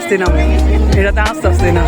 আস্তে নাম, এটাতে আস্তে আস্তে না।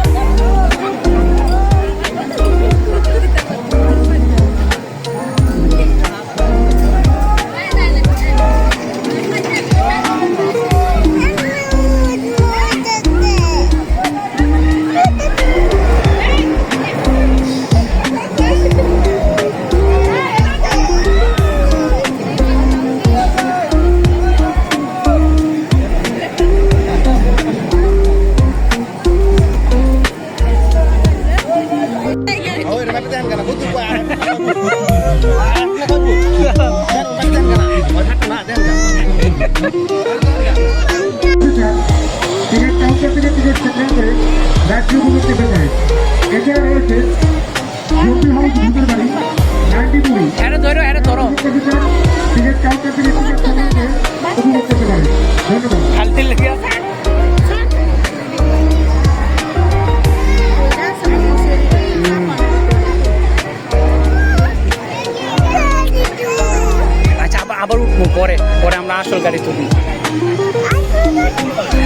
আবার উঠবো পরে পরে আমরা আসল গাড়ি তুলি।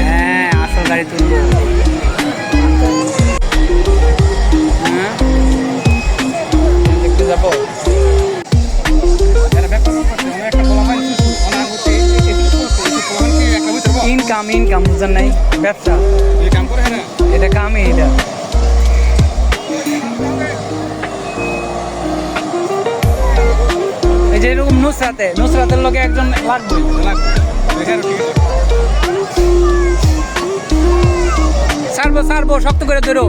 হ্যাঁ আসল গাড়ি তুলবো। দেখতে যাবো। ইনকাম ইনকাম বুঝছেন নাই, ব্যবসা এটা কামে এটা। এই যে এরকম নুসরাতের লগে একজন লাগবে। সারবো শক্ত করে ধরো।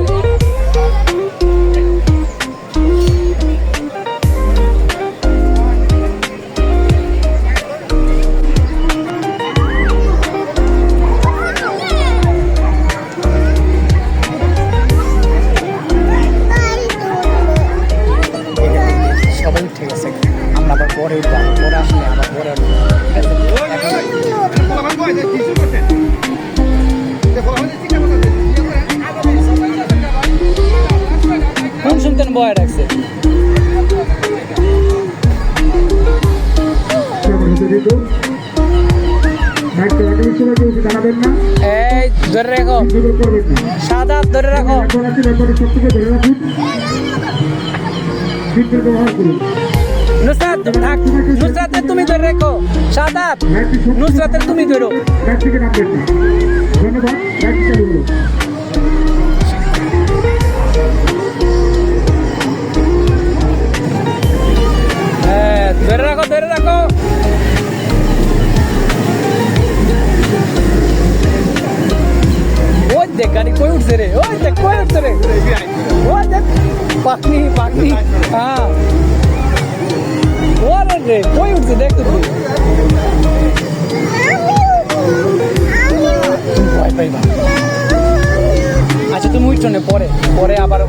সবাই ঠিক আছে, আমরা আবার পরে উঠবো, পরে আসলে আবার পরে কোন শুনতেন বয় রাখছে। এই ধরে রাখো, সাদা ধরে রাখো। নুসরাতের তুমি ধরে রাখো, সাদাত নুসরাতের তুমি ধরো। হ্যাঁ ধরে রাখো। ওই দেখ গাড়ি কই উঠছে রে, ওই দেখ কই উঠছে রে, ওই দেখ পাখি। হ্যাঁ ওরে রে কই উঠছে দেখ তো তুই। ভয় পাইবা। আচ্ছা তুমি উঠছো না, পরে আবার